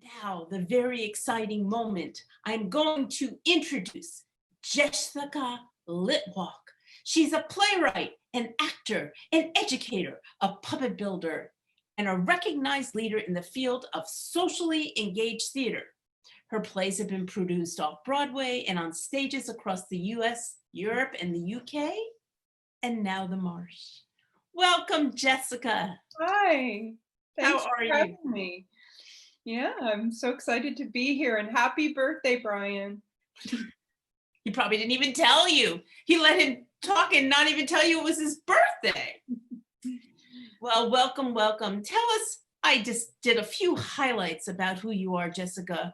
Now, the very exciting moment. I'm going to introduce Jessica Litwak. She's a playwright, an actor, an educator, a puppet builder, and a recognized leader in the field of socially engaged theater. Her plays have been produced off Broadway and on stages across the US, Europe, and the UK, and now the Marsh. Welcome, Jessica. Hi. Thanks How are for having you? me. Yeah, I'm so excited to be here, and happy birthday, Brian. He probably didn't even tell you. He let him talk and not even tell you it was his birthday. Well, welcome, welcome. Tell us, I just did a few highlights about who you are, Jessica.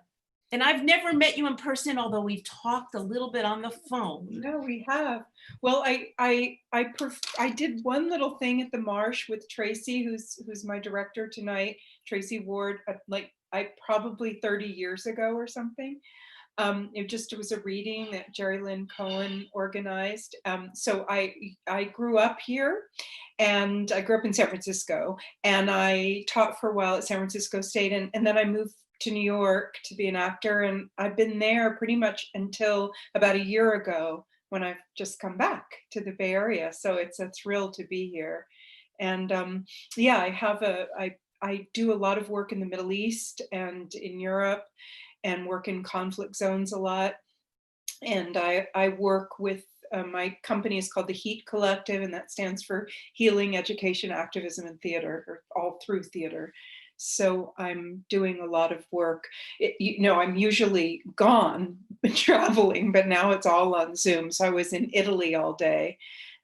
And I've never met you in person, although we've talked a little bit on the phone. No, we have. Well, I did one little thing at the Marsh with Tracy, who's my director tonight, Tracy Ward, probably 30 years ago or something. It was a reading that Jerry Lynn Cohen organized. So I grew up here, and I grew up in San Francisco, and I taught for a while at San Francisco State, and then I moved to New York to be an actor, and I've been there pretty much until about a year ago when I've just come back to the Bay Area. So it's a thrill to be here. And yeah, I do a lot of work in the Middle East and in Europe, and work in conflict zones a lot. And I work with, my company is called the HEAT Collective, and that stands for Healing, Education, Activism, and Theater, or all through theater. So I'm doing a lot of work. I'm usually gone traveling, but now it's all on Zoom. So I was in Italy all day.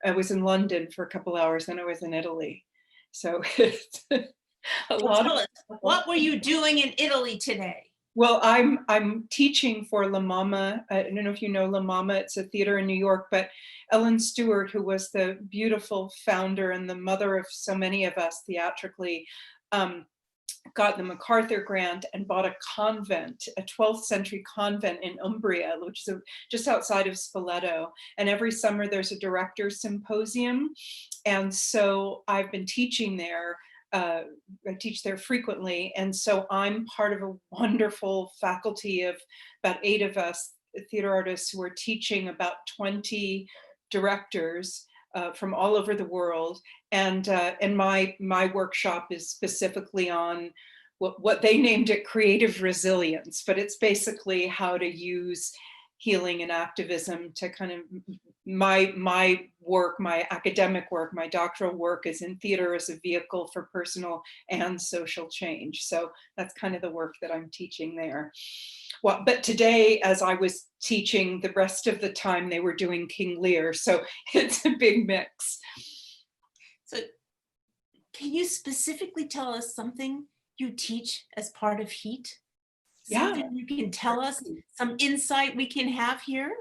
I was in London for a couple hours, then I was in Italy. So it's a lot of. What were you doing in Italy today? Well, I'm teaching for La Mama. I don't know if you know La Mama. It's a theater in New York, but Ellen Stewart, who was the beautiful founder and the mother of so many of us theatrically, got the MacArthur grant and bought a convent, a 12th century convent in Umbria, which is just outside of Spoleto. And every summer there's a director's symposium. And so I've been teaching there. I teach there frequently, and so I'm part of a wonderful faculty of about 8 of us theater artists who are teaching about 20 directors from all over the world, and my workshop is specifically on what they named it creative resilience, but it's basically how to use healing and activism to kind of, my work, my academic work, my doctoral work is in theater as a vehicle for personal and social change. So that's kind of the work that I'm teaching there. Well, but today, as I was teaching, the rest of the time they were doing King Lear, so it's a big mix. So can you specifically tell us something you teach as part of HEAT? Something you can tell us, some insight we can have here?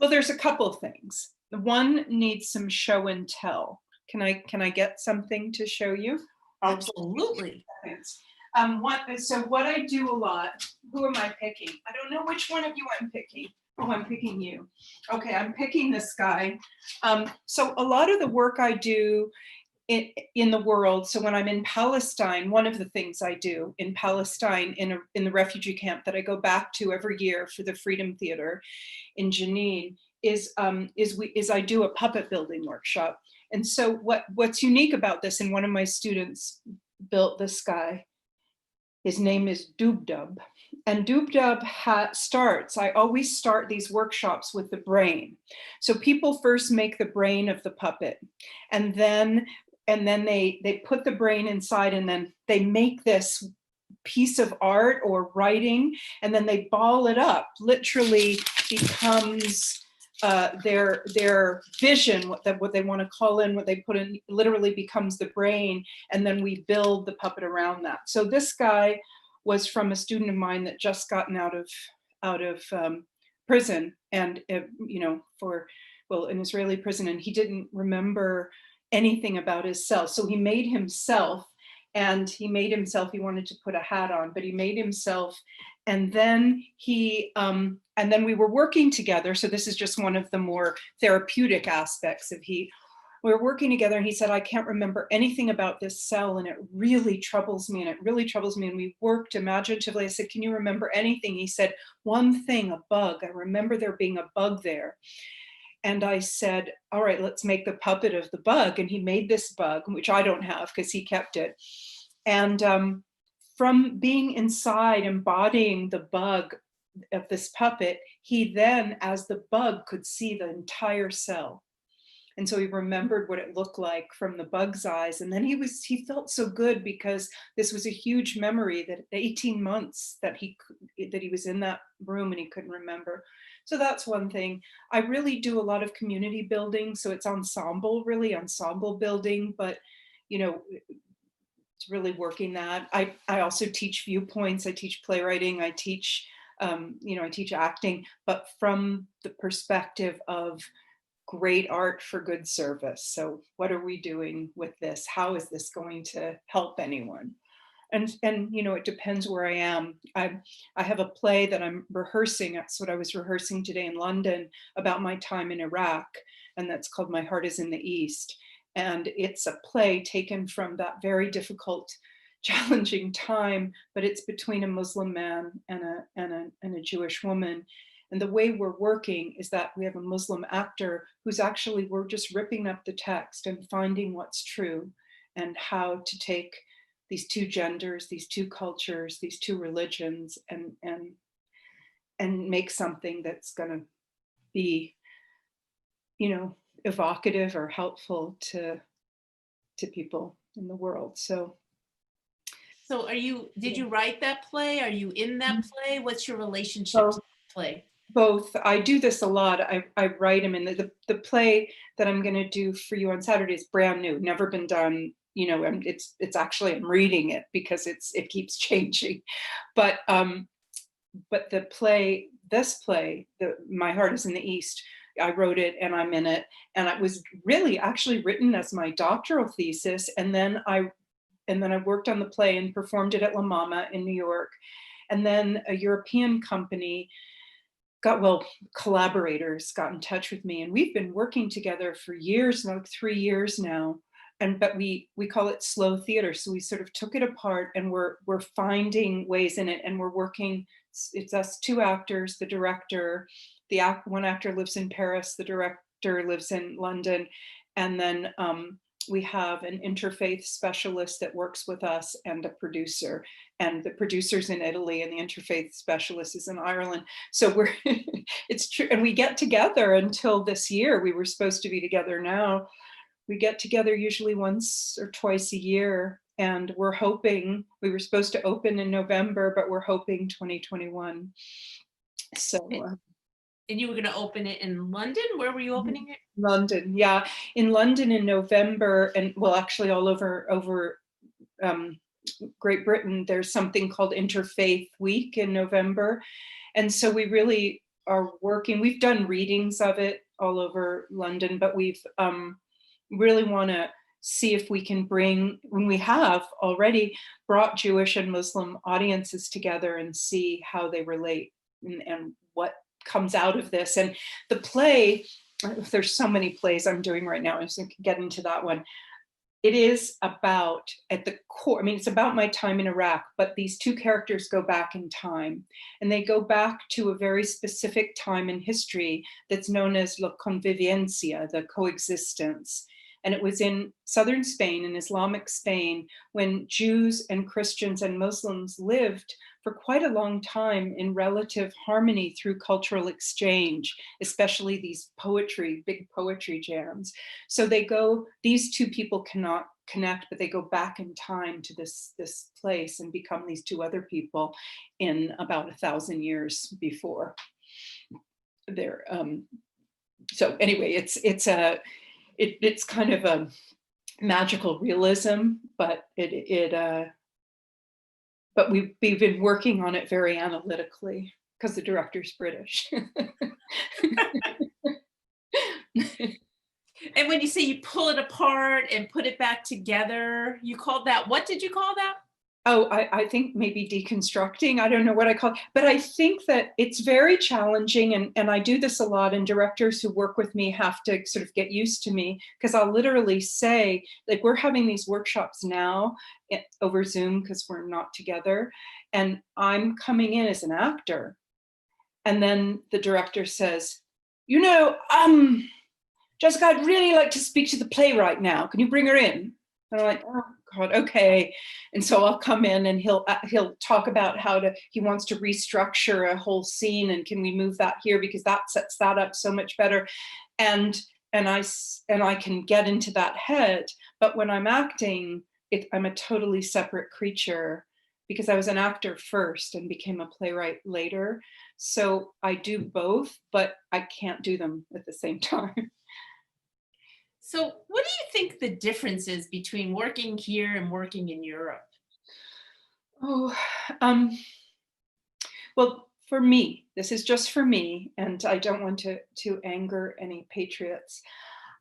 Well, there's a couple of things. The one needs some show and tell. Can I get something to show you? Absolutely. So what I do a lot, who am I picking? I don't know which one of you I'm picking. Oh, I'm picking you. Okay, I'm picking this guy. So a lot of the work I do in the world. So when I'm in Palestine, one of the things I do in Palestine in the refugee camp that I go back to every year for the Freedom Theater in Jenin is I do a puppet building workshop. And so what's unique about this, and one of my students built this guy. His name is Dub Dub. And Dub Dub I always start these workshops with the brain. So people first make the brain of the puppet, and then they put the brain inside, and then they make this piece of art or writing, and then they ball it up, literally becomes their vision, what they want to call in, what they put in, literally becomes the brain, and then we build the puppet around that. So this guy was from a student of mine that just gotten out of prison, and an Israeli prison, and he didn't remember anything about himself. So he made himself, he wanted to put a hat on, but he made himself. And then we were working together. So this is just one of the more therapeutic aspects of HEAT. we were working together, and he said, I can't remember anything about this cell, and it really troubles me, and it really troubles me. And we worked imaginatively. I said, can you remember anything? He said, one thing, a bug. I remember there being a bug there. And I said, all right, let's make the puppet of the bug. And he made this bug, which I don't have because he kept it. And from being inside, embodying the bug of this puppet, he then, as the bug, could see the entire cell. And so he remembered what it looked like from the bug's eyes. And then he felt so good because this was a huge memory, that 18 months that he was in that room and he couldn't remember. So that's one thing. I really do a lot of community building. So it's ensemble building, but it's really working that. I also teach viewpoints. I teach playwriting. I teach, I teach acting, but from the perspective of great art for good service. So what are we doing with this? How is this going to help anyone? And it depends where I am. I have a play that I'm rehearsing. That's what I was rehearsing today in London, about my time in Iraq. And that's called My Heart is in the East. And it's a play taken from that very difficult, challenging time, but it's between a Muslim man and a Jewish woman. And the way we're working is that we have a Muslim actor who's actually, we're just ripping up the text and finding what's true and how to take these two genders, these two cultures, these two religions, and make something that's going to be, evocative or helpful to people in the world. So did you write that play? Are you in that play? What's your relationship to the play? Both. I do this a lot. I write them in the play that I'm going to do for you on Saturday is brand new, never been done. It's actually, I'm reading it because it keeps changing. But the play, My Heart is in the East, I wrote it and I'm in it. And it was really actually written as my doctoral thesis. And then I worked on the play and performed it at La Mama in New York. And then a European company collaborators got in touch with me, and we've been working together for years now, 3 years now. But we call it slow theater. So we sort of took it apart and we're finding ways in it, and we're working. It's us two actors, the director, one actor lives in Paris, the director lives in London, and then we have an interfaith specialist that works with us and a producer, and the producer's in Italy and the interfaith specialist is in Ireland. So it's true. And we get together until this year. We were supposed to be together now. We get together usually once or twice a year, and we're hoping, we were supposed to open in November, but we're hoping 2021. So. And you were going to open it in London? Where were you opening it? London, yeah. In London in November, and well, actually all over Great Britain, there's something called Interfaith Week in November. And so we really are working. We've done readings of it all over London, but we've really want to see if we can when we have already brought Jewish and Muslim audiences together and see how they relate and what comes out of this. And the play, there's so many plays I'm doing right now, I'm just going to get into that one. It is about, at the core, it's about my time in Iraq, but these two characters go back in time, and they go back to a very specific time in history that's known as la convivencia, the coexistence. And it was in southern Spain, in Islamic Spain, when Jews and Christians and Muslims lived for quite a long time in relative harmony through cultural exchange, especially these big poetry jams. So these two people cannot connect, but they go back in time to this place and become these two other people in about 1,000 years before. So anyway, it's kind of a magical realism, but but we've been working on it very analytically because the director's British. And when you say you pull it apart and put it back together, you called that, what did you call that? Oh, I think maybe deconstructing. I don't know what I call it, but I think that it's very challenging. And I do this a lot, and directors who work with me have to sort of get used to me, because I'll literally say, like, we're having these workshops now over Zoom because we're not together. And I'm coming in as an actor. And then the director says, Jessica, I'd really like to speak to the playwright now. Can you bring her in? And I'm like, oh God, okay. And so I'll come in, and he'll talk about he wants to restructure a whole scene, and can we move that here because that sets that up so much better. And I can get into that head. But when I'm acting, I'm a totally separate creature, because I was an actor first and became a playwright later. So I do both, but I can't do them at the same time. So what do you think the difference is between working here and working in Europe? Oh, well, for me, this is just for me, and I don't want to anger any patriots.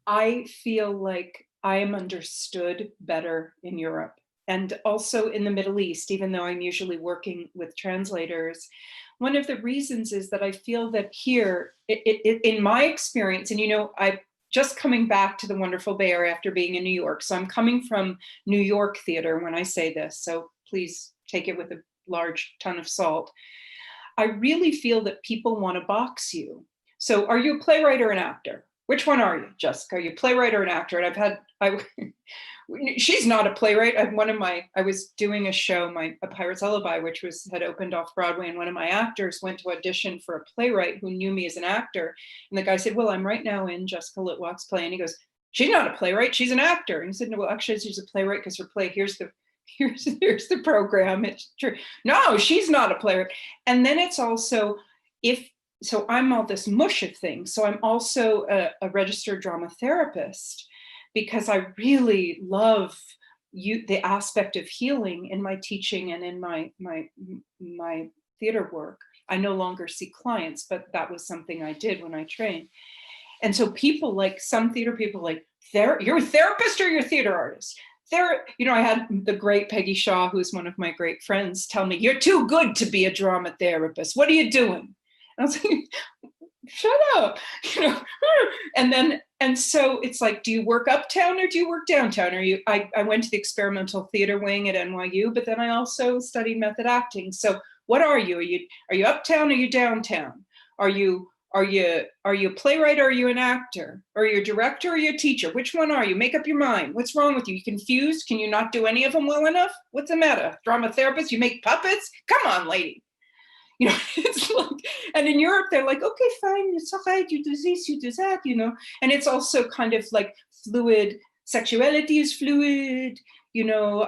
I feel like I am understood better in Europe, and also in the Middle East, even though I'm usually working with translators. One of the reasons is that I feel that here, in my experience, and I just coming back to the wonderful Bay Area after being in New York. So I'm coming from New York theater when I say this, so please take it with a large ton of salt. I really feel that people want to box you. So are you a playwright or an actor? Which one are you, Jessica? Are you a playwright or an actor? And she's not a playwright. I was doing a show, A Pirate's Lullaby, which had opened off Broadway, and one of my actors went to audition for a playwright who knew me as an actor. And the guy said, well, I'm right now in Jessica Litwak's play. And he goes, she's not a playwright, she's an actor. And he said, no, well, actually she's a playwright because her play, here's the program. It's true. No, she's not a playwright. And then it's also, so I'm all this mush of things. So I'm also a registered drama therapist, because I really love the aspect of healing in my teaching and in my theater work. I no longer see clients, but that was something I did when I trained. And so some theater people you're a therapist or you're a theater artist? I had the great Peggy Shaw, who's one of my great friends, tell me, you're too good to be a drama therapist. What are you doing? And I was like, shut up, and so it's like, do you work uptown or do you work downtown? I went to the experimental theater wing at NYU, but then I also studied method acting. So what are you? Are you uptown or are you downtown? Are you a playwright or are you an actor? Are you a director or are you a teacher? Which one are you? Make up your mind. What's wrong with you? You confused? Can you not do any of them well enough? What's the matter? Drama therapist? You make puppets? Come on, lady. It's like, and in Europe, they're like, okay, fine, it's all right, you do this, you do that, and it's also kind of like fluid. Sexuality is fluid, your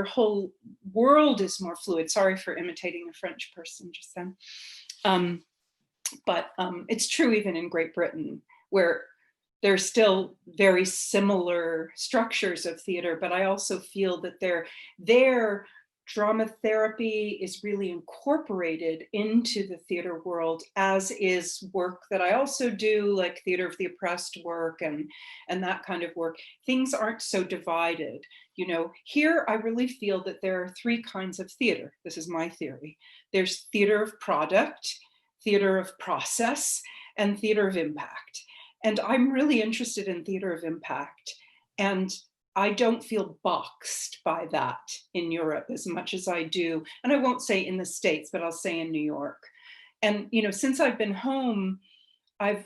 whole world is more fluid. Sorry for imitating a French person just then. But it's true even in Great Britain, where there's still very similar structures of theater, but I also feel that their drama therapy is really incorporated into the theater world, as is work that I also do, like theater of the oppressed work and that kind of work. Things aren't so divided. Here I really feel that there are three kinds of theater. This is my theory. There's theater of product, theater of process, and theater of impact. And I'm really interested in theater of impact. And I don't feel boxed by that in Europe as much as I do. And I won't say in the States, but I'll say in New York. And, since I've been home, I'm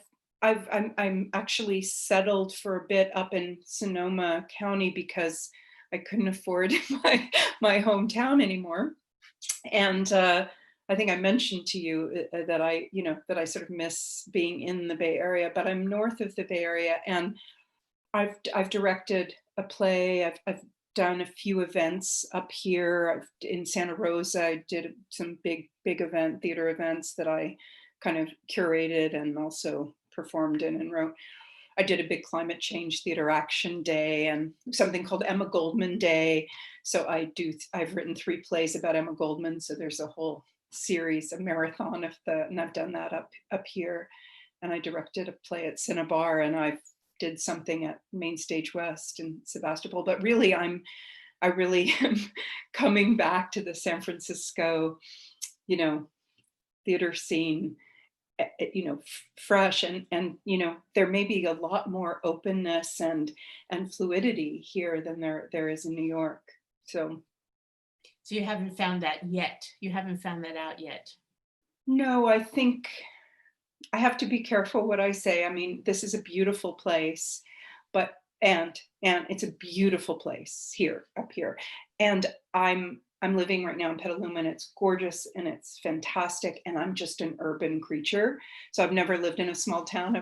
actually settled for a bit up in Sonoma County because I couldn't afford my hometown anymore. And I think I mentioned to you that I sort of miss being in the Bay Area, but I'm north of the Bay Area, and I've directed a play. I've done a few events up here. In Santa Rosa, I did some big theater events that I kind of curated and also performed in and wrote. I did a big climate change theater action day and something called Emma Goldman Day. So I've written 3 plays about Emma Goldman. So there's a whole series, a marathon and I've done that up here. And I directed a play at Cinnabar, and I did something at Main Stage West in Sebastopol. But really, I'm I really am coming back to the San Francisco, you know, theater scene, you know, fresh, and you know, there may be a lot more openness and fluidity here than there is in New York. So you haven't found that yet. You haven't found that out yet. no, I think I have to be careful what I say. I mean, this is a beautiful place, but and it's a beautiful place here, up here. And I'm living right now in Petaluma, and it's gorgeous and it's fantastic. And I'm just an urban creature. So I've never lived in a small town. I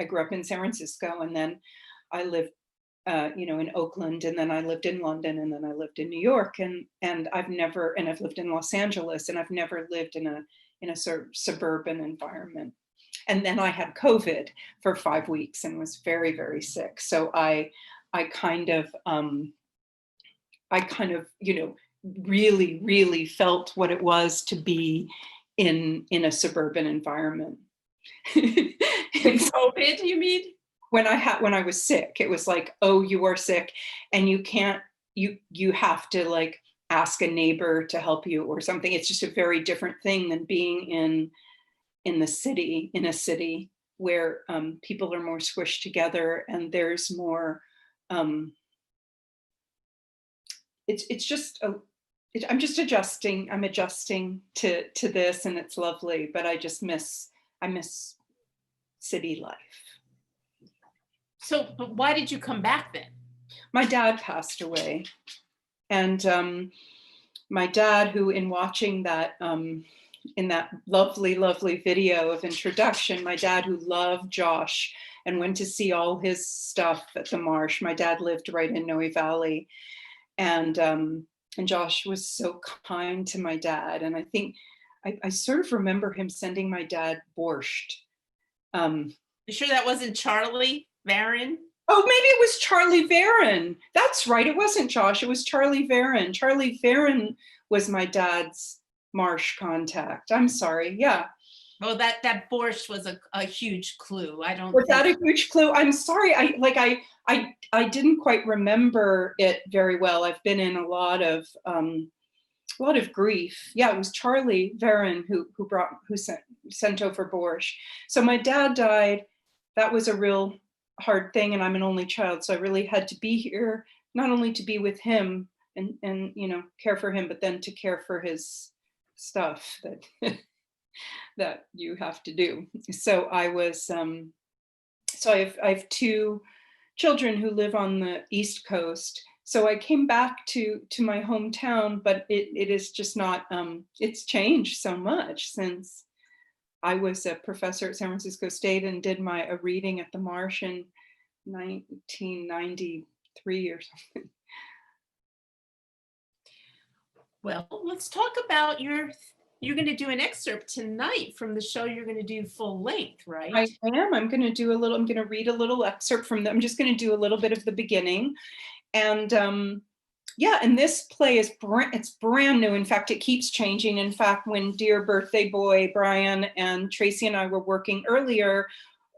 grew up in San Francisco, and then I lived you know, in Oakland, and then I lived in London, and then I lived in New York, and I've lived in Los Angeles, and I've never lived in a sort of suburban environment. And then I had COVID for 5 weeks and was very, very sick. So I kind of, you know, really, really felt what it was to be in a suburban environment. With COVID, you mean? When I was sick, it was like, oh, you are sick, and you have to like ask a neighbor to help you or something. It's just a very different thing than being in a city where people are more squished together, and there's more. It's just I'm just adjusting. I'm adjusting to this, and it's lovely. But I miss city life. So, but why did you come back then? My dad passed away, and my dad, who in watching that in that lovely, lovely video of introduction, my dad, who loved Josh and went to see all his stuff at the Marsh. My dad lived right in Noe Valley, and Josh was so kind to my dad. And I think I sort of remember him sending my dad borscht. You sure that wasn't Charlie Varon? Oh, maybe it was Charlie Varon. That's right. It wasn't Josh. It was Charlie Varon. Charlie Varon was my dad's Marsh contact. I'm sorry. Yeah. Well, that borscht was a huge clue. I don't. Was that a huge clue? I'm sorry. I didn't quite remember it very well. I've been in a lot of grief. Yeah, it was Charlie Varon who sent over borscht. So my dad died. That was a real hard thing, and I'm an only child, so I really had to be here, not only to be with him and you know, care for him, but then to care for his stuff that that you have to do. So I was so I have 2 children who live on the East Coast. So I came back to my hometown, but it is just not it's changed so much since I was a professor at San Francisco State and did a reading at the Marsh in 1993 or something. Well, let's talk about you're going to do an excerpt tonight from the show you're going to do full length, right? I am. I'm going to read a little excerpt from I'm just going to do a little bit of the beginning. And yeah, and this play it's brand new. In fact, it keeps changing. In fact, when Dear Birthday Boy, Brian and Tracy and I were working earlier,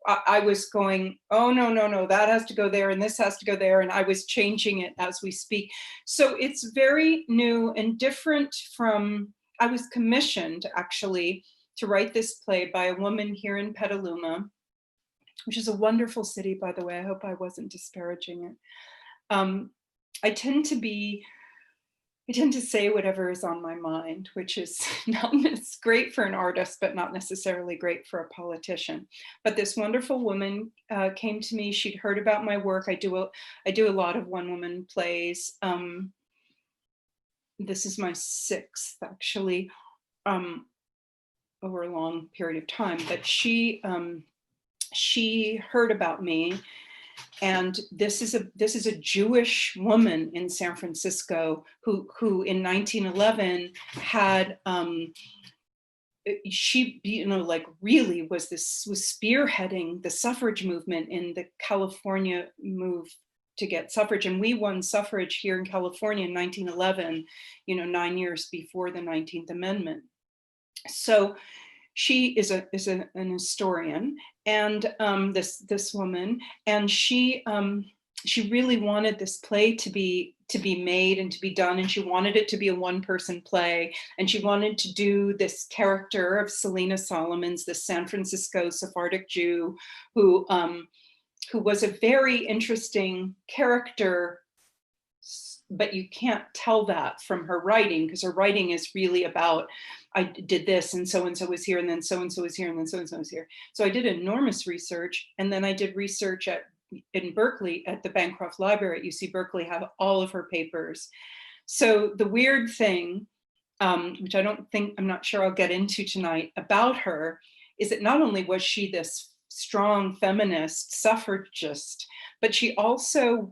I was going, oh, no, that has to go there and this has to go there. And I was changing it as we speak. So it's very new and different from, I was commissioned actually to write this play by a woman here in Petaluma, which is a wonderful city, by the way. I hope I wasn't disparaging it. I tend to say whatever is on my mind, which is it's great for an artist, but not necessarily great for a politician. But this wonderful woman came to me. She'd heard about my work. I do a lot of one-woman plays. This is my 6th, actually, over a long period of time. But she heard about me. And this is a Jewish woman in San Francisco who in 1911 had she, you know, like really was spearheading the suffrage movement in the California move to get suffrage. And we won suffrage here in California in 1911, you know, 9 years before the 19th Amendment. So she is an historian, and this woman, and she really wanted this play to be to be made and to be done. And she wanted it to be a one-person play. And she wanted to do this character of Selena Solomons, this San Francisco Sephardic Jew who was a very interesting character, but you can't tell that from her writing, because her writing is really about, I did this and so was here, and then so-and-so was here, and then so-and-so was here. So I did enormous research, and then I did research in Berkeley at the Bancroft Library at UC Berkeley, have all of her papers. So the weird thing, which I'm not sure I'll get into tonight about her, is that not only was she this strong feminist suffragist, but she also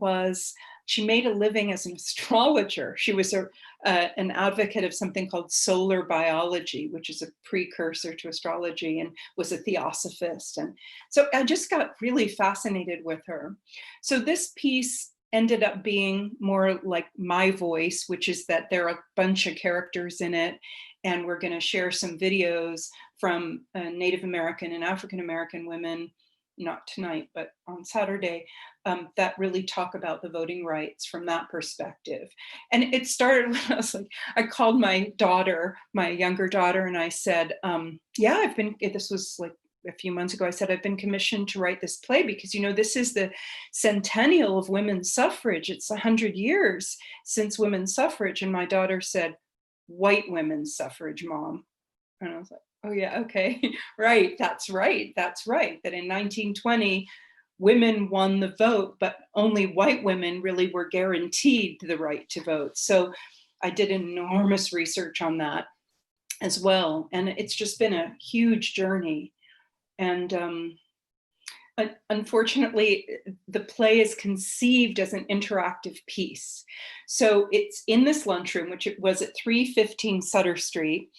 she made a living as an astrologer. She was an advocate of something called solar biology, which is a precursor to astrology, and was a theosophist. And so I just got really fascinated with her. So this piece ended up being more like my voice, which is that there are a bunch of characters in it. And we're going to share some videos from Native American and African American women, not tonight, but on Saturday, that really talk about the voting rights from that perspective. And it started when I was like, I called my daughter, my younger daughter, and I said, yeah, this was like a few months ago, I said, I've been commissioned to write this play because, this is the centennial of women's suffrage. It's 100 years since women's suffrage. And my daughter said, white women's suffrage, Mom. And I was like, oh yeah, okay, right, that's right. That in 1920, women won the vote, but only white women really were guaranteed the right to vote. So I did enormous research on that as well. And it's just been a huge journey. And unfortunately, the play is conceived as an interactive piece. So it's in this lunchroom, which it was at 315 Sutter Street.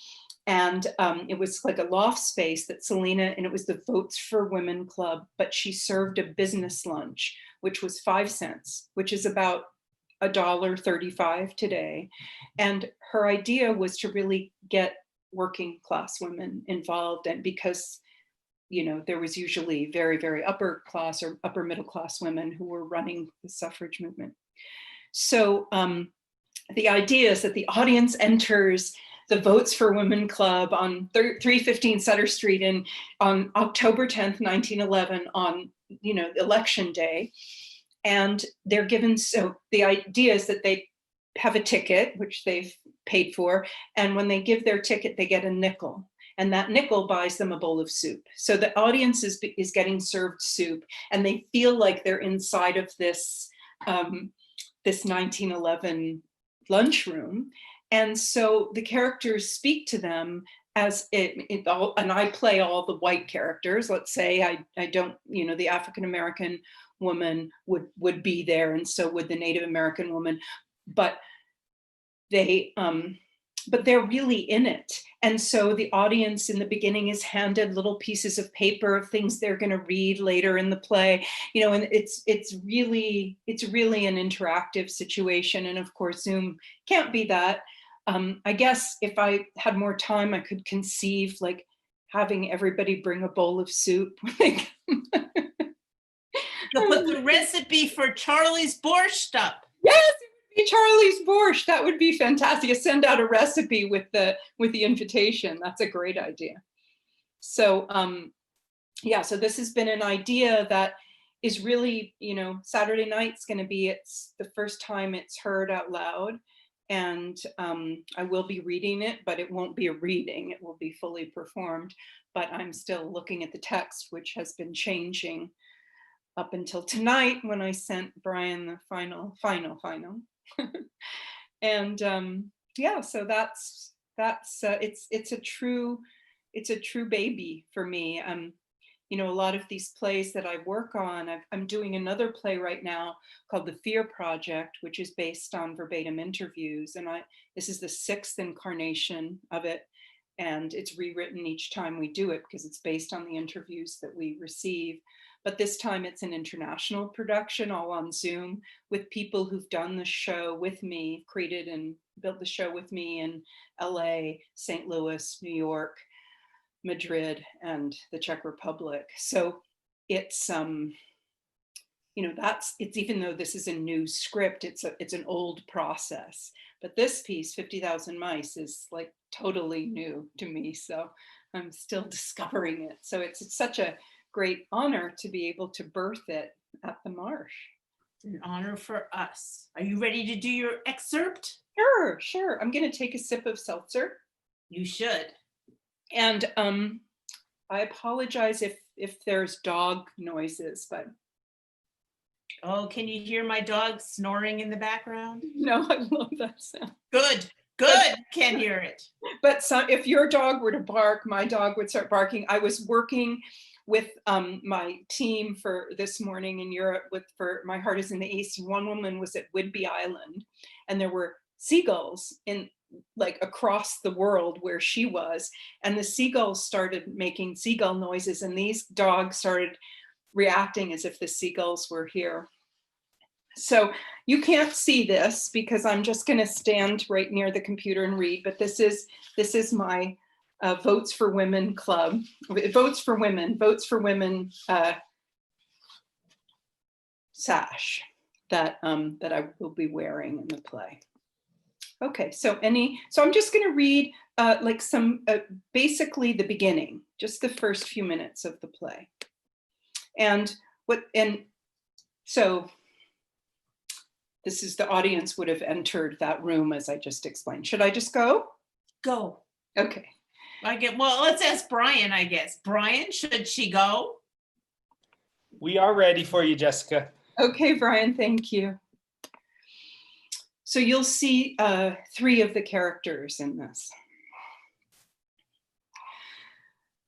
And it was like a loft space that Selena, and it was the Votes for Women Club, but she served a business lunch, which was 5 cents, which is about $1.35 today. And her idea was to really get working class women involved. And because, there was usually very, very upper class or upper middle class women who were running the suffrage movement. So the idea is that the audience enters the Votes for Women Club on 315 Sutter Street on October 10th, 1911, on, election day. And they're given, so the idea is that they have a ticket, which they've paid for. And when they give their ticket, they get a nickel. And that nickel buys them a bowl of soup. So the audience is getting served soup, and they feel like they're inside of this 1911 lunchroom. And so the characters speak to them as and I play all the white characters. Let's say I don't, the African American woman would be there, and so would the Native American woman, but they're really in it. And so the audience in the beginning is handed little pieces of paper of things they're going to read later in the play, and it's really an interactive situation. And of course, Zoom can't be that. I guess if I had more time, I could conceive like having everybody bring a bowl of soup. You'll put the recipe for Charlie's borscht up. Yes, it would be Charlie's borscht. That would be fantastic. Send out a recipe with the invitation. That's a great idea. So yeah, so this has been an idea that is really, Saturday night's going to be it's the first time it's heard out loud. And I will be reading it, but it won't be a reading. It will be fully performed. But I'm still looking at the text, which has been changing up until tonight when I sent Brian the final. And yeah, so that's it's a true baby for me. A lot of these plays that I work on, I'm doing another play right now called The Fear Project, which is based on verbatim interviews. And this is the 6th incarnation of it. And it's rewritten each time we do it because it's based on the interviews that we receive. But this time it's an international production, all on Zoom, with people who've done the show with me, created and built the show with me in LA, St. Louis, New York, Madrid, and the Czech Republic. So it's it's, even though this is a new script, it's an old process. But this piece, 50,000 Mice, is like totally new to me. So I'm still discovering it. So it's such a great honor to be able to birth it at the Marsh. It's an honor for us. Are you ready to do your excerpt? Sure. I'm going to take a sip of seltzer. You should. And I apologize if there's dog noises, but. Oh, can you hear my dog snoring in the background? No, I love that sound. Good. Can't hear it. But if your dog were to bark, my dog would start barking. I was working with my team for this morning in Europe for My Heart is in the East, and one woman was at Whidbey Island, and there were seagulls in like across the world where she was, and the seagulls started making seagull noises, and these dogs started reacting as if the seagulls were here. So you can't see this because I'm just going to stand right near the computer and read, but this is my Votes for Women club. Votes for Women sash that I will be wearing in the play. Okay, so I'm just going to read like basically the beginning, just the first few minutes of the play. And so this is the audience would have entered that room as I just explained. Should I just go? Go. Okay. Well, let's ask Brian, I guess. Brian, should she go? We are ready for you, Jessica. Okay, Brian, thank you. So you'll see 3 of the characters in this.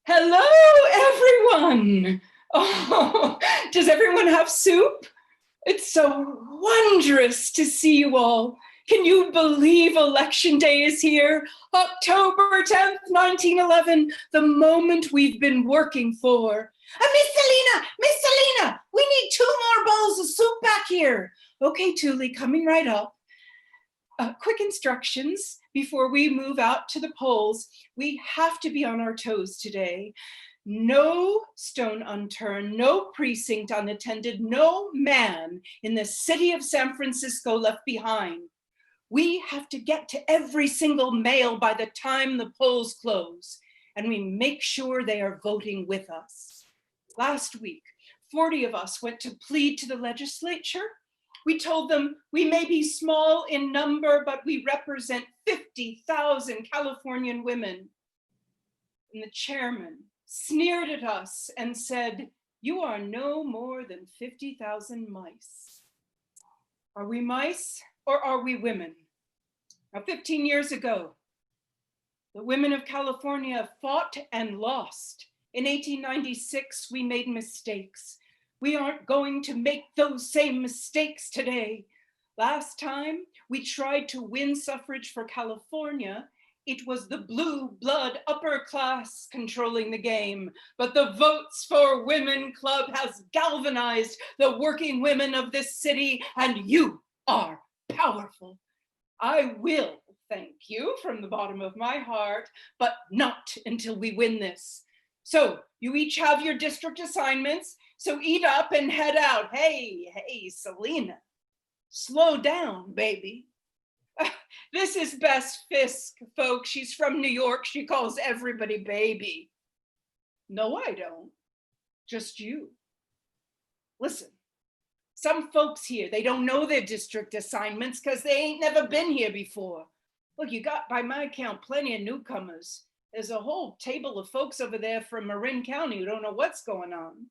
Hello, everyone. Oh, does everyone have soup? It's so wondrous to see you all. Can you believe Election Day is here? October 10th, 1911, the moment we've been working for. Miss Selena, we need 2 more bowls of soup back here. Okay, Thule, coming right up. Quick instructions before we move out to the polls. We have to be on our toes today. No stone unturned, no precinct unattended, no man in the city of San Francisco left behind. We have to get to every single mail by the time the polls close, and we make sure they are voting with us. Last week, 40 of us went to plead to the legislature. We told them we may be small in number, but we represent 50,000 Californian women. And the chairman sneered at us and said, "You are no more than 50,000 mice." Are we mice or are we women? Now, 15 years ago, the women of California fought and lost. In 1896, we made mistakes. We aren't going to make those same mistakes today. Last time we tried to win suffrage for California, it was the blue blood upper class controlling the game, but the Votes for Women Club has galvanized the working women of this city, and you are powerful. I will thank you from the bottom of my heart, but not until we win this. So you each have your district assignments, so eat up and head out. Hey, Selena, slow down, baby. This is Bess Fisk, folks. She's from New York. She calls everybody baby. No, I don't. Just you. Listen, some folks here, they don't know their district assignments because they ain't never been here before. Look, you got, by my count, plenty of newcomers. There's a whole table of folks over there from Marin County who don't know what's going on.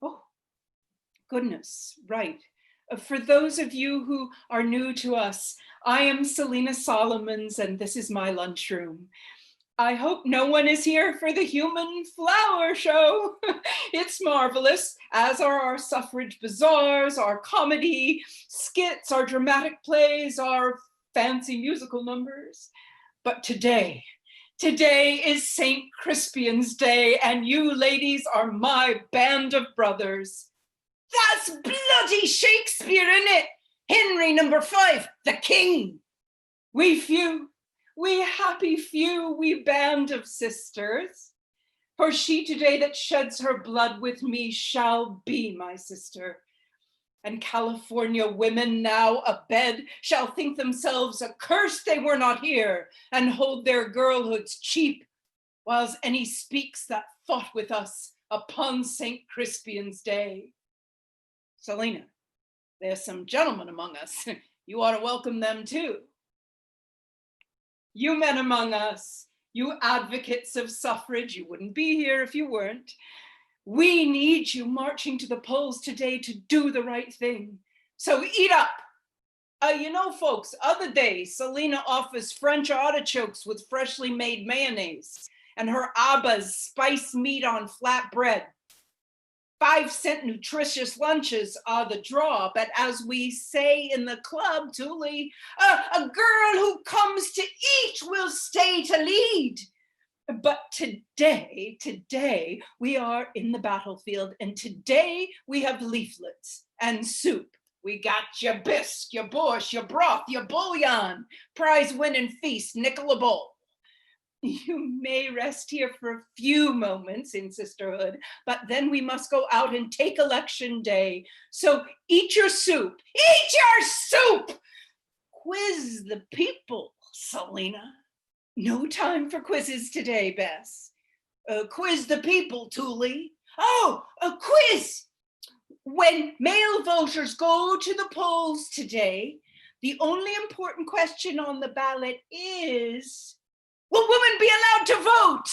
Oh, goodness, right. For those of you who are new to us, I am Selena Solomons, and this is my lunchroom. I hope no one is here for the human flower show. It's marvelous, as are our suffrage bazaars, our comedy skits, our dramatic plays, our fancy musical numbers. But today is St. Crispian's Day, and you ladies are my band of brothers. That's bloody Shakespeare, innit? Henry number 5, the king. We happy few, we band of sisters. For she today that sheds her blood with me shall be my sister. And California women now abed shall think themselves accursed they were not here, and hold their girlhoods cheap, whiles any speaks that fought with us upon St. Crispian's Day. Selena, there's some gentlemen among us. You ought to welcome them too. You men among us, you advocates of suffrage, you wouldn't be here if you weren't. We need you marching to the polls today to do the right thing. So eat up. You know, folks, other days, Selena offers French artichokes with freshly made mayonnaise and her Abba's spiced meat on flat bread. 5-cent nutritious lunches are the draw, but as we say in the club, Thule, a girl who comes to eat will stay to lead. But today we are in the battlefield, and today we have leaflets and soup. We got your bisque, your borscht, your broth, your bouillon, prize-winning feast, nickel a bowl. You may rest here for a few moments in sisterhood, but then we must go out and take election day. So eat your soup, eat your soup! Quiz the people, Selena. No time for quizzes today, Bess. Quiz the people, Thule. Oh, a quiz! When male voters go to the polls today, the only important question on the ballot is, will women be allowed to vote?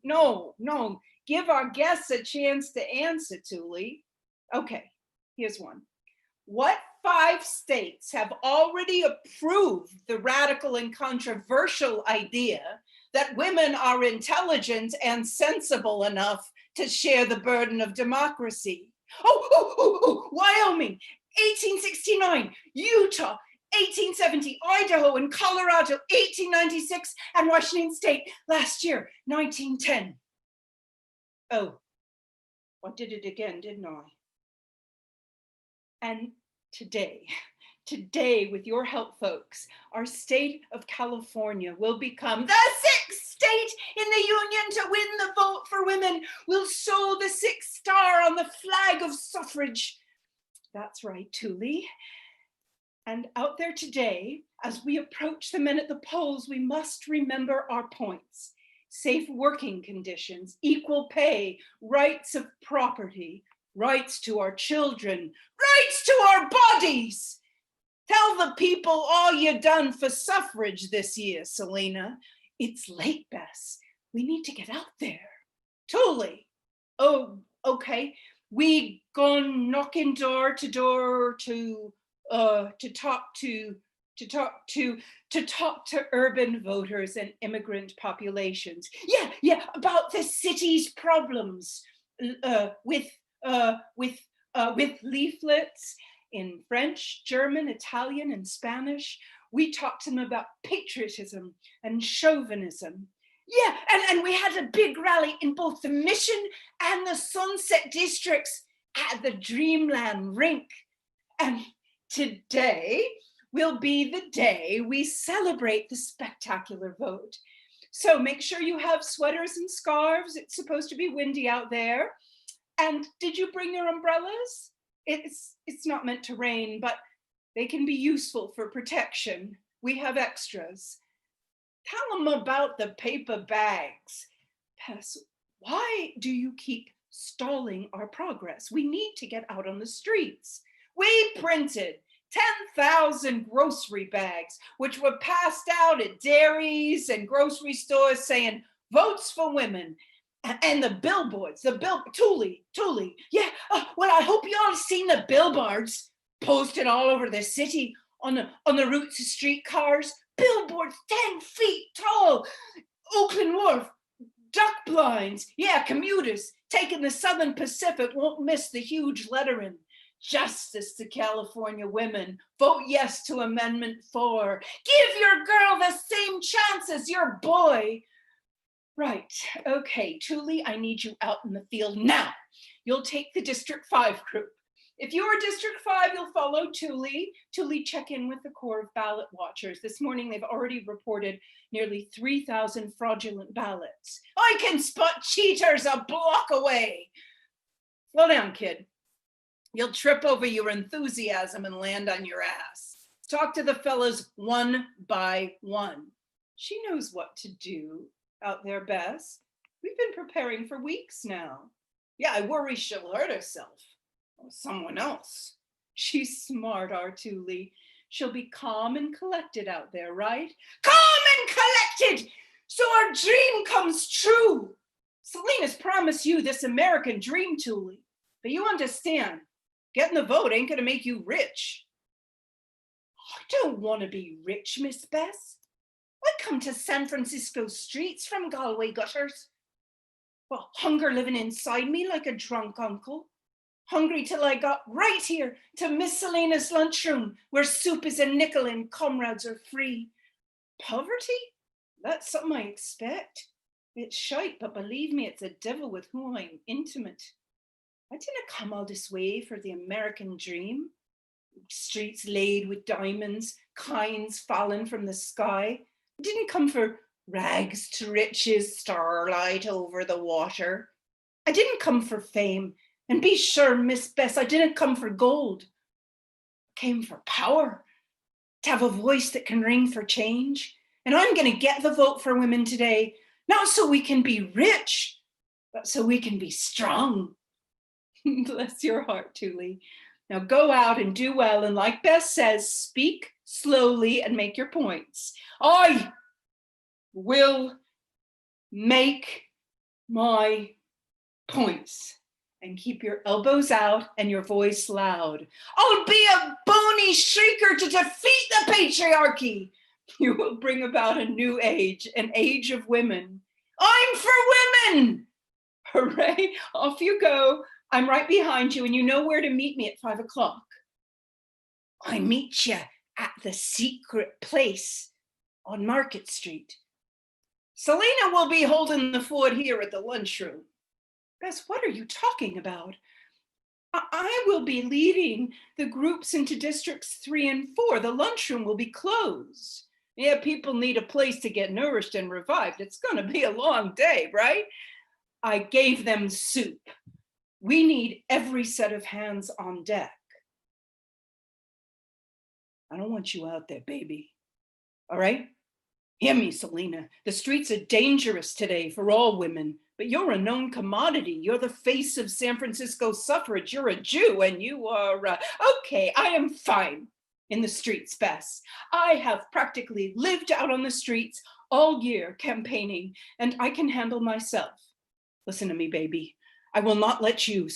No, give our guests a chance to answer, Thule. Okay, here's one. What 5 states have already approved the radical and controversial idea that women are intelligent and sensible enough to share the burden of democracy? Wyoming, 1869, Utah, 1870, Idaho and Colorado, 1896, and Washington State last year, 1910. Oh, I did it again, didn't I? And today, with your help, folks, our state of California will become the 6th state in the union to win the vote for women. We'll sew the 6th star on the flag of suffrage. That's right, Thule. And out there today, as we approach the men at the polls, we must remember our points. Safe working conditions, equal pay, rights of property, rights to our children, rights to our bodies. Tell the people all you done for suffrage this year, Selena. It's late, Bess. We need to get out there. Thule. Oh, okay. We gone knocking door to door to talk to urban voters and immigrant populations. Yeah, about the city's problems with leaflets in French, German, Italian, and Spanish. We talked to them about patriotism and chauvinism. Yeah, and we had a big rally in both the Mission and the Sunset districts at the Dreamland Rink. And today will be the day we celebrate the spectacular vote. So make sure you have sweaters and scarves. It's supposed to be windy out there. And did you bring your umbrellas? It's not meant to rain, but they can be useful for protection. We have extras. Tell them about the paper bags. Pess, why do you keep stalling our progress? We need to get out on the streets. We printed 10,000 grocery bags, which were passed out at dairies and grocery stores saying, votes for women. And the billboards, Thule. Yeah, well, I hope you all have seen the billboards posted all over the city on the routes of streetcars. Billboards 10 feet tall. Oakland Wharf, duck blinds. Yeah, commuters taking the Southern Pacific won't miss the huge lettering. Justice to California women. Vote yes to Amendment 4. Give your girl the same chance as your boy. Right, okay, Thule, I need you out in the field now. You'll take the District 5 group. If you're District 5, you'll follow Thule. Thule, check in with the Corps of Ballot Watchers. This morning, they've already reported nearly 3,000 fraudulent ballots. I can spot cheaters a block away. Slow down, kid. You'll trip over your enthusiasm and land on your ass. Talk to the fellas one by one. She knows what to do out there, Bess. We've been preparing for weeks now. Yeah, I worry she'll hurt herself or someone else. She's smart, our Thule. She'll be calm and collected out there, right? Calm and collected, so our dream comes true. Selena's promised you this American dream, Thule. But you understand, getting the vote ain't gonna make you rich. I don't want to be rich, Miss Bess. I come to San Francisco streets from Galway gutters. Well, hunger living inside me like a drunk uncle. Hungry till I got right here to Miss Selena's lunchroom, where soup is a nickel and comrades are free. Poverty? That's something I expect. It's shite, but believe me, it's a devil with whom I'm intimate. I didn't come all this way for the American dream. Streets laid with diamonds, kinds fallen from the sky. I didn't come for rags to riches, starlight over the water. I didn't come for fame. And be sure, Miss Bess, I didn't come for gold. I came for power, to have a voice that can ring for change. And I'm going to get the vote for women today, not so we can be rich, but so we can be strong. Bless your heart, Thule. Now go out and do well, and like Bess says, speak slowly and make your points. I will make my points. And keep your elbows out and your voice loud. I'll be a bony shrieker to defeat the patriarchy. You will bring about a new age, an age of women. I'm for women! Hooray, off you go. I'm right behind you and you know where to meet me at 5 o'clock. I meet you at the secret place on Market Street. Selena will be holding the fort here at the lunchroom. Bess, what are you talking about? I will be leading the groups into districts 3 and 4. The lunchroom will be closed. Yeah, people need a place to get nourished and revived. It's going to be a long day, right? I gave them soup. We need every set of hands on deck. I don't want you out there, baby. All right? Hear me, Selena. The streets are dangerous today for all women. But you're a known commodity. You're the face of San Francisco suffrage. You're a Jew and you are, okay, I am fine in the streets, Bess. I have practically lived out on the streets all year campaigning and I can handle myself. Listen to me, baby. I will not let you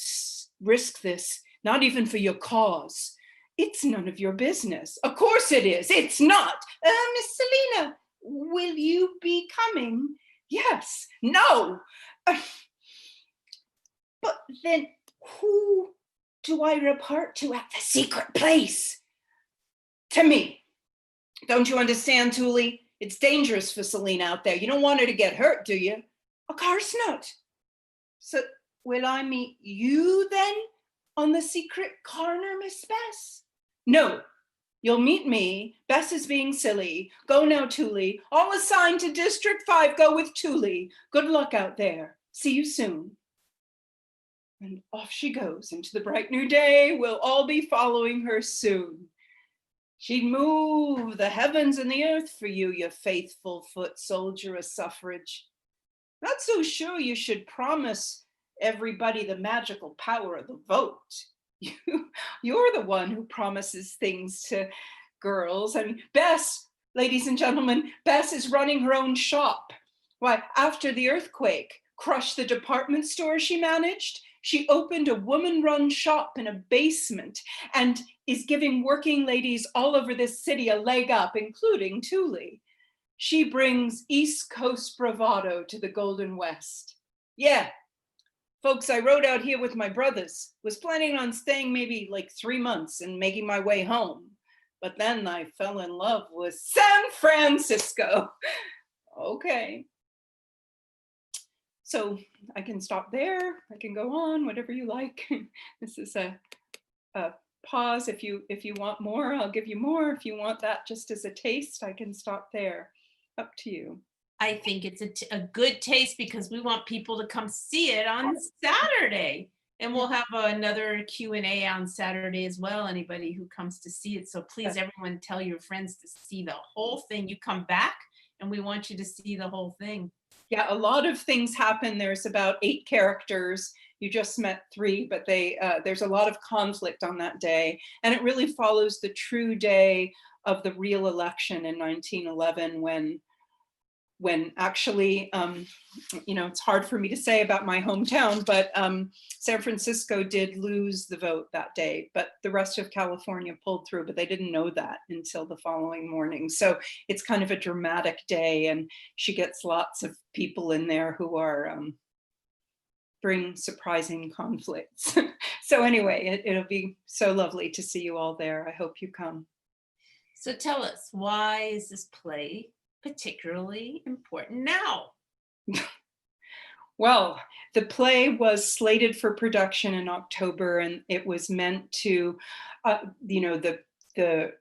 risk this, not even for your cause. It's none of your business. Of course it is. It's not. Miss Selena, will you be coming? Yes. No. But then who do I report to at the secret place? To me. Don't you understand, Thule? It's dangerous for Selena out there. You don't want her to get hurt, do you? Of course not. So will I meet you then on the secret corner, Miss Bess? No. You'll meet me. Bess is being silly. Go now, Thule. All assigned to District 5. Go with Thule. Good luck out there. See you soon. And off she goes into the bright new day. We'll all be following her soon. She'd move the heavens and the earth for you, you faithful foot soldier of suffrage. Not so sure you should promise everybody the magical power of the vote. You're the one who promises things to girls. I mean, Bess, ladies and gentlemen, Bess is running her own shop. Why, after the earthquake crushed the department store she managed, she opened a woman-run shop in a basement and is giving working ladies all over this city a leg up, including Thule. She brings East Coast bravado to the Golden West. Yeah. Folks, I rode out here with my brothers, was planning on staying maybe like 3 months and making my way home. But then I fell in love with San Francisco. Okay. So I can stop there. I can go on, whatever you like. This is a pause. If you want more, I'll give you more. If you want that just as a taste, I can stop there. Up to you. I think it's a good taste because we want people to come see it on Saturday. And we'll have another Q&A on Saturday as well, anybody who comes to see it. So please, everyone, tell your friends to see the whole thing. You come back and we want you to see the whole thing. Yeah, a lot of things happen. There's about 8 characters. You just met 3, but there's a lot of conflict on that day. And it really follows the true day of the real election in 1911 when actually, it's hard for me to say about my hometown, but San Francisco did lose the vote that day, but the rest of California pulled through, but they didn't know that until the following morning. So it's kind of a dramatic day, and she gets lots of people in there who are bring surprising conflicts. So anyway, it'll be so lovely to see you all there. I hope you come. So tell us, why is this play particularly important now? Well, the play was slated for production in October, and it was meant to, the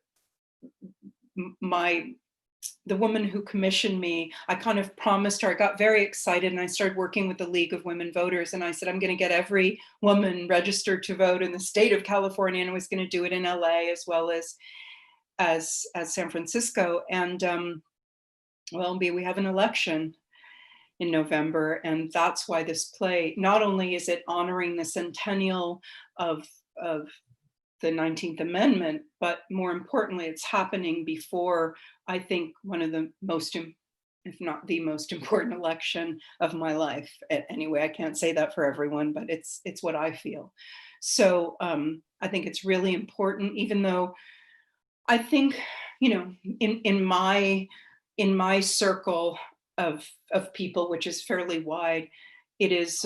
woman who commissioned me, I kind of promised her, I got very excited and I started working with the League of Women Voters, and I said, I'm going to get every woman registered to vote in the state of California, and I was going to do it in LA as well as San Francisco. And well, we have an election in November, and that's why this play, not only is it honoring the centennial of the 19th Amendment, but more importantly, it's happening before, I think, one of the most, if not the most important election of my life. Anyway, I can't say that for everyone, but it's what I feel. So I think it's really important, even though I think, in my circle of people, which is fairly wide, it is,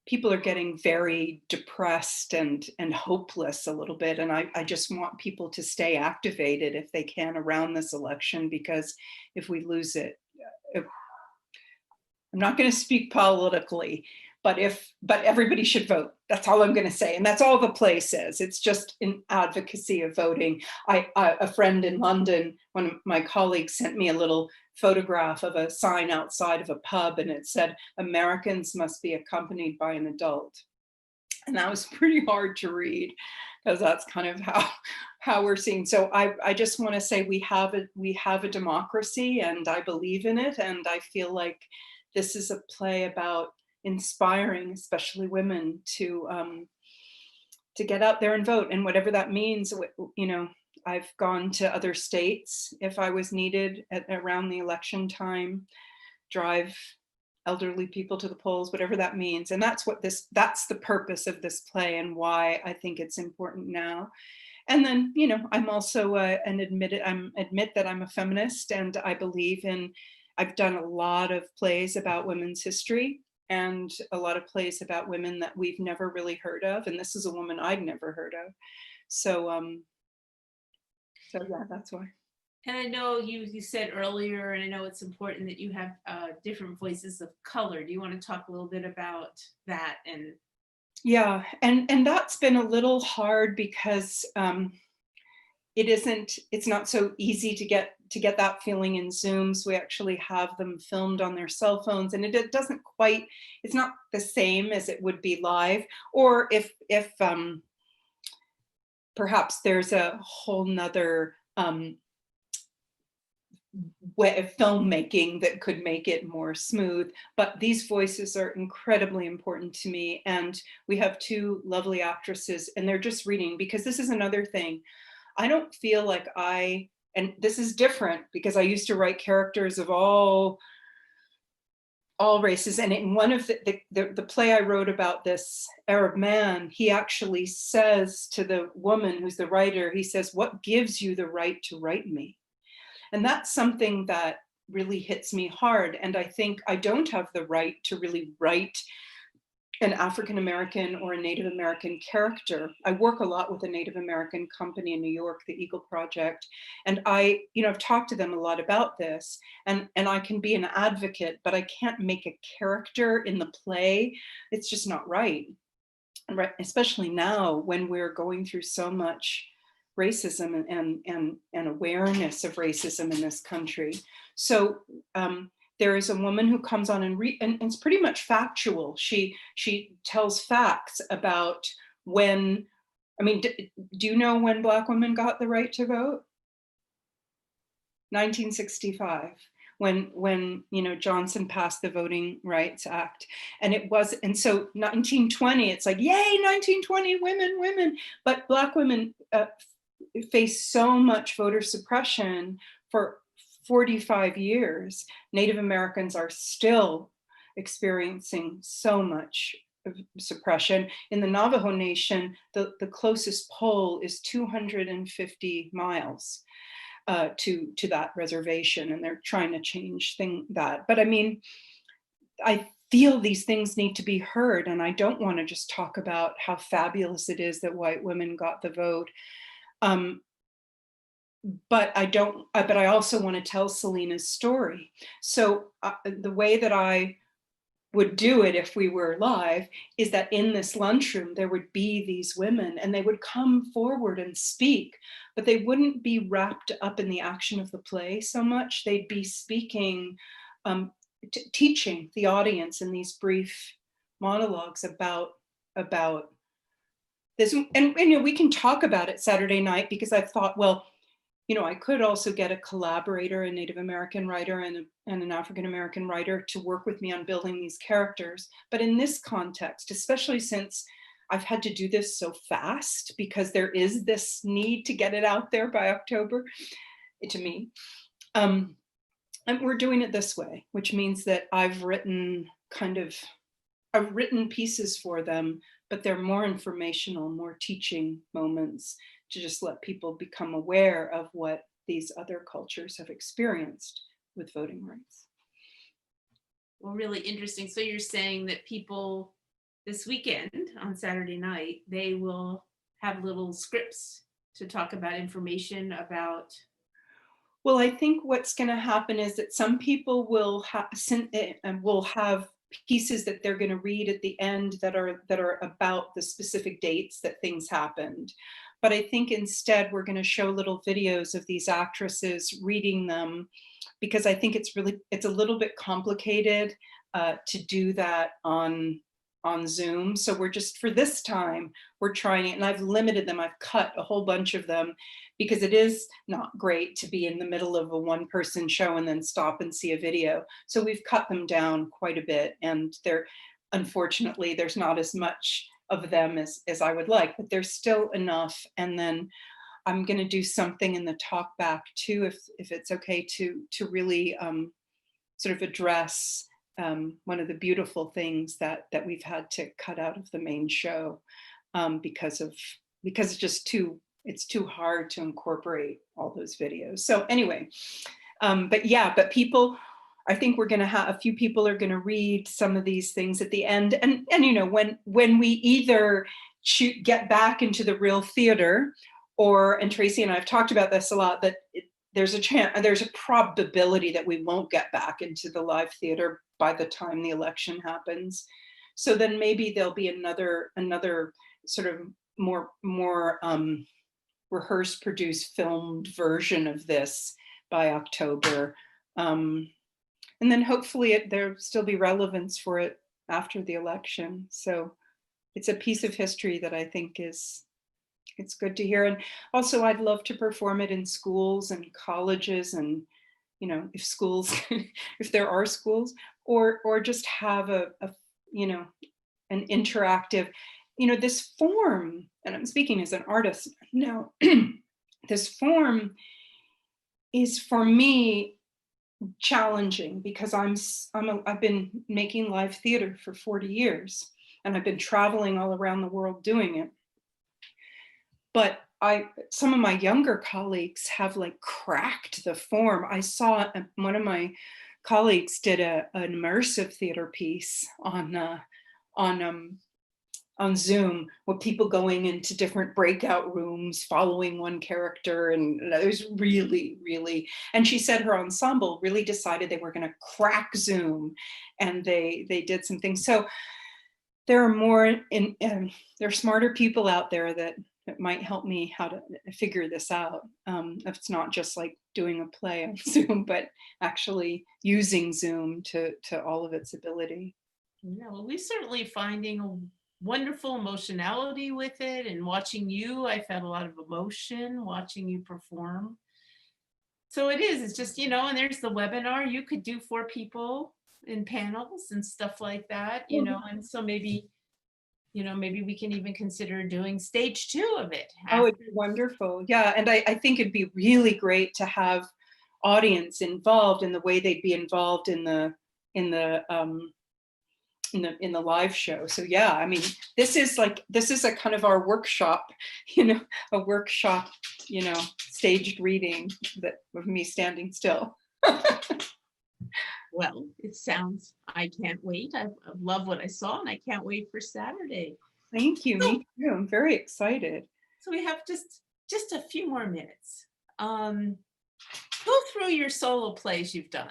people are getting very depressed and hopeless a little bit. And I just want people to stay activated if they can around this election, because if we lose it, I'm not going to speak politically, but everybody should vote. That's all I'm going to say. And that's all the play says. It's just an advocacy of voting. A friend in London, one of my colleagues, sent me a little photograph of a sign outside of a pub, and it said, "Americans must be accompanied by an adult." And that was pretty hard to read, because that's kind of how we're seeing. So I just want to say we have a democracy, and I believe in it. And I feel like this is a play about inspiring, especially women, to get out there and vote, and whatever that means. I've gone to other states if I was needed around the election time, drive elderly people to the polls, whatever that means. And that's that's the purpose of this play, and why I think it's important now. And then, I'm also admit that I'm a feminist, and I believe I've done a lot of plays about women's history, and a lot of plays about women that we've never really heard of. And this is a woman I'd never heard of. So yeah, that's why. And I know you said earlier, and I know it's important that you have different voices of color. Do you want to talk a little bit about that? And yeah, and that's been a little hard, because it's not so easy to get that feeling in Zooms. We actually have them filmed on their cell phones, and it doesn't quite, it's not the same as it would be live. Or if perhaps there's a whole nother way of filmmaking that could make it more smooth. But these voices are incredibly important to me. And we have 2 lovely actresses, and they're just reading, because this is another thing. I don't feel like and this is different, because I used to write characters of all races. And in one of the play I wrote about this Arab man, he actually says to the woman who's the writer, he says, "What gives you the right to write me?" And that's something that really hits me hard. And I think I don't have the right to really write an African American or a Native American character. I work a lot with a Native American company in New York, the Eagle Project, and I've talked to them a lot about this, and I can be an advocate, but I can't make a character in the play. It's just not right, especially now when we're going through so much racism and awareness of racism in this country. So there is a woman who comes on and it's pretty much factual. She tells facts about when, I mean, do you know when Black women got the right to vote? 1965, when you know, Johnson passed the Voting Rights Act. And it was, and so 1920, it's like, yay, 1920, women. But Black women faced so much voter suppression for 45 years. Native Americans are still experiencing so much suppression. In the Navajo Nation, the closest poll is 250 miles to that reservation, and they're trying to change that. But I mean, I feel these things need to be heard, and I don't want to just talk about how fabulous it is that white women got the vote. But I also want to tell Selena's story. So the way that I would do it if we were live is that in this lunchroom, there would be these women and they would come forward and speak, but they wouldn't be wrapped up in the action of the play so much. They'd be speaking, teaching the audience in these brief monologues about this. And you know, we can talk about it Saturday night, because I thought, well, you know, I could also get a collaborator, a Native American writer and an African American writer to work with me on building these characters. But in this context, especially since I've had to do this so fast, because there is this need to get it out there by October, to me, and we're doing it this way, which means that I've written pieces for them, but they're more informational, more teaching moments, to just let people become aware of what these other cultures have experienced with voting rights. Well, really interesting. So you're saying that people this weekend on Saturday night, they will have little scripts to talk about information about. Well, I think what's going to happen is that some people will have pieces that they're going to read at the end that are about the specific dates that things happened. But I think instead we're going to show little videos of these actresses reading them, because I think it's a little bit complicated to do that on Zoom. So we're just, for this time, we're trying it, and I've limited them. I've cut a whole bunch of them, because it is not great to be in the middle of a one-person show and then stop and see a video. So we've cut them down quite a bit, and unfortunately, there's not as much of them as I would like, but there's still enough. And then I'm going to do something in the talk back too, if it's okay, to really sort of address one of the beautiful things that we've had to cut out of the main show, because it's just it's too hard to incorporate all those videos. So anyway, but people, I think we're going to have a few people are going to read some of these things at the end. And you know, when we either get back into the real theater, and Tracy and I have talked about this a lot, that there's a probability that we won't get back into the live theater by the time the election happens. So then maybe there'll be another sort of more rehearsed, produced, filmed version of this by October. And then hopefully there'll still be relevance for it after the election. So it's a piece of history that I think it's good to hear. And also I'd love to perform it in schools and colleges, and, you know, if schools, if there are schools, or just have an interactive, you know, this form, and I'm speaking as an artist now, this form is for me challenging, because I've been making live theater for 40 years, and I've been traveling all around the world doing it. But some of my younger colleagues have like cracked the form. I saw one of my colleagues did an immersive theater piece on Zoom, with people going into different breakout rooms, following one character, and it was really, and she said her ensemble really decided they were going to crack Zoom, and they did some things. So there are there are smarter people out there that it might help me how to figure this out. If it's not just like doing a play on Zoom, but actually using Zoom to all of its ability. Yeah, well, we're certainly finding a wonderful emotionality with it, and watching you, I felt a lot of emotion watching you perform. So it's just, and there's the webinar. You could do 4 people in panels and stuff like that, and so maybe we can even consider doing stage 2 of it. Oh, it'd be wonderful. Yeah. And I think it'd be really great to have audience involved in the way they'd be involved in the live show. So yeah, I mean, this is a kind of our workshop, a workshop, staged reading of me standing still. Well, I can't wait. I love what I saw, and I can't wait for Saturday. Thank you. Me too. I'm very excited. So we have just a few more minutes. Go through your solo plays you've done.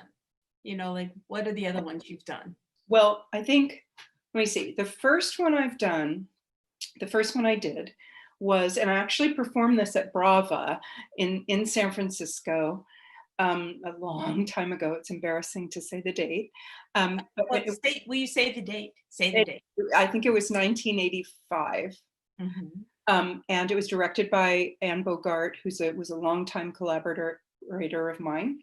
Like, what are the other ones you've done? Well, I think, let me see. The first one I did was, and I actually performed this at Brava in San Francisco a long time ago. It's embarrassing to say the date. Will you say the date? Say the date. I think it was 1985. Mm-hmm. And it was directed by Anne Bogart, was a longtime collaborator of mine.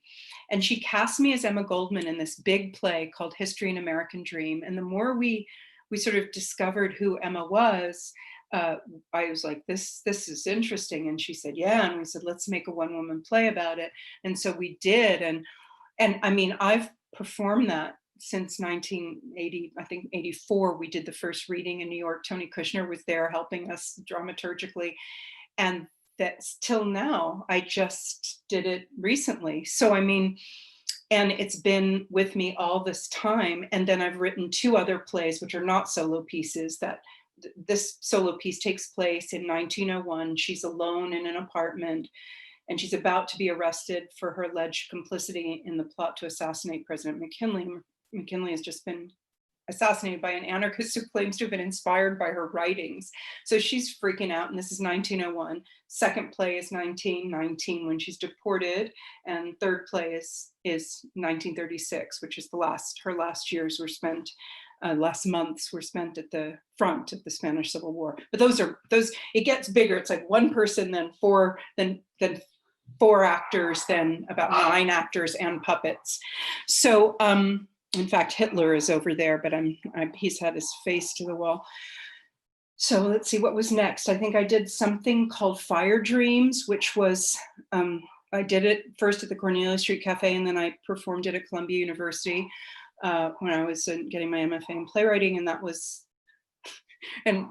And she cast me as Emma Goldman in this big play called History and American Dream. And the more we sort of discovered who Emma was, I was like, this is interesting. And she said, yeah. And we said, let's make a one-woman play about it. And so we did. And I mean, I've performed that since 1980, I think 84, we did the first reading in New York. Tony Kushner was there helping us dramaturgically. And that's till now. I just did it recently. So, I mean, and it's been with me all this time. And then I've written 2 other plays, which are not solo pieces. That this solo piece takes place in 1901. She's alone in an apartment, and she's about to be arrested for her alleged complicity in the plot to assassinate President McKinley. McKinley has just been assassinated by an anarchist who claims to have been inspired by her writings. So she's freaking out, and this is 1901. Second play is 1919 when she's deported, and third play is 1936, which is her last years were spent, last months were spent at the front of the Spanish Civil War. But those, it gets bigger. It's like one person, then 4 actors, then about 9 actors and puppets. So, in fact, Hitler is over there, but he's had his face to the wall. So let's see what was next. I think I did something called Fire Dreams, which was, I did it first at the Cornelia Street Cafe, and then I performed it at Columbia University when I was getting my MFA in playwriting. And that was, and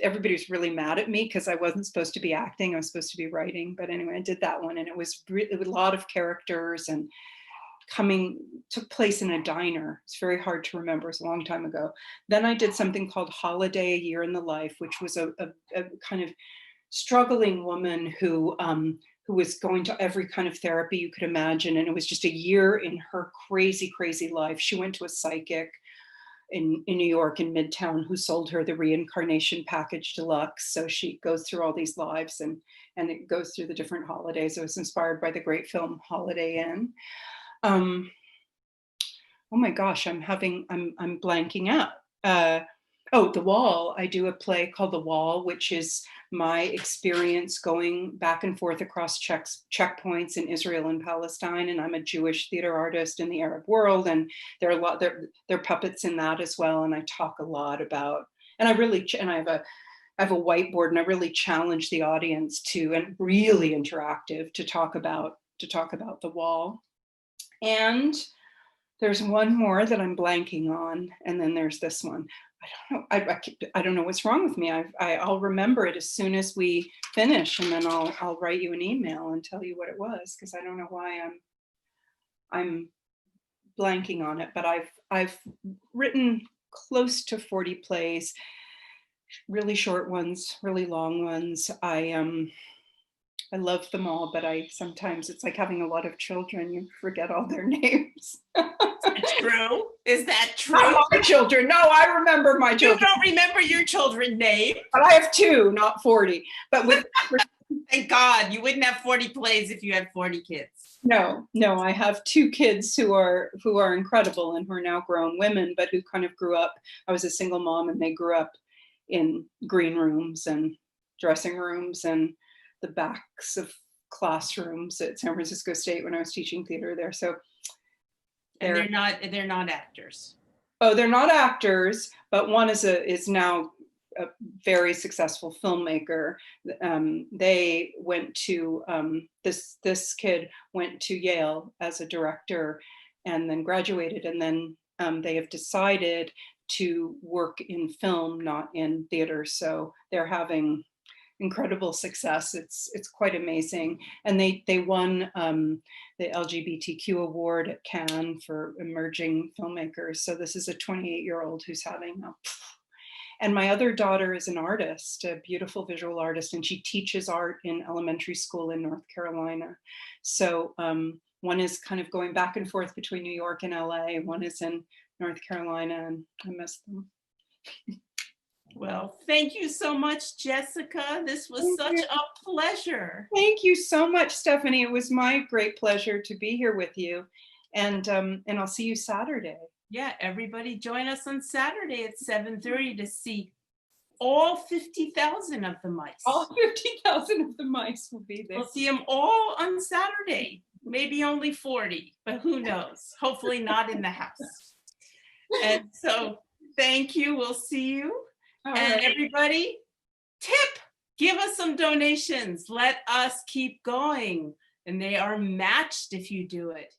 everybody was really mad at me because I wasn't supposed to be acting. I was supposed to be writing. But anyway, I did that one, and it was a lot of characters, and took place in a diner. It's very hard to remember. It's a long time ago. Then I did something called Holiday, A Year in the Life, which was a kind of struggling woman who was going to every kind of therapy you could imagine. And it was just a year in her crazy, crazy life. She went to a psychic in New York, in Midtown, who sold her the reincarnation package deluxe. So she goes through all these lives, and it goes through the different holidays. It was inspired by the great film Holiday Inn. Oh my gosh, I'm blanking out. The Wall. I do a play called The Wall, which is my experience going back and forth across checkpoints in Israel and Palestine. And I'm a Jewish theater artist in the Arab world, and there are puppets in that as well. And I talk a lot about, and I have a whiteboard, and I really challenge the audience to, and really interactive, to talk about The Wall. And there's one more that I'm blanking on, and then there's this one. I don't know what's wrong with me. I'll remember it as soon as we finish, and then I'll write you an email and tell you what it was, because I don't know why I'm blanking on it. But I've written close to 40 plays, really short ones, really long ones. I love them all, but sometimes it's like having a lot of children. You forget all their names. True? Is that true? Not my children. No, I remember my You children. don't remember your children's name? But I have 2, not 40. But with Thank God, you wouldn't have 40 plays if you had 40 kids. no, I have 2 kids who are incredible and who are now grown women, but who kind of grew up. I was a single mom, and they grew up in green rooms and dressing rooms and the backs of classrooms at San Francisco State when I was teaching theater there. So And they're not actors. oh, they're not actors, but one is now a very successful filmmaker. They went to this kid went to Yale as a director and then graduated, and then they have decided to work in film, not in theater. So they're having incredible success. It's quite amazing. And they won the LGBTQ award at Cannes for emerging filmmakers. So this is a 28-year-old who's having a. And my other daughter is an artist, a beautiful visual artist, and she teaches art in elementary school in North Carolina. So one is kind of going back and forth between New York and LA. One is in North Carolina, and I miss them. Well, thank you so much, Jessica. This was such a pleasure. Thank you so much, Stephanie. It was my great pleasure to be here with you. And I'll see you Saturday. Yeah, everybody join us on Saturday at 7:30 to see all 50,000 of the mice. All 50,000 of the mice will be there. We'll see them all on Saturday. Maybe only 40, but who knows? Hopefully not in the house. And so thank you. We'll see you. And everybody, tip, give us some donations. Let us keep going. And they are matched if you do it.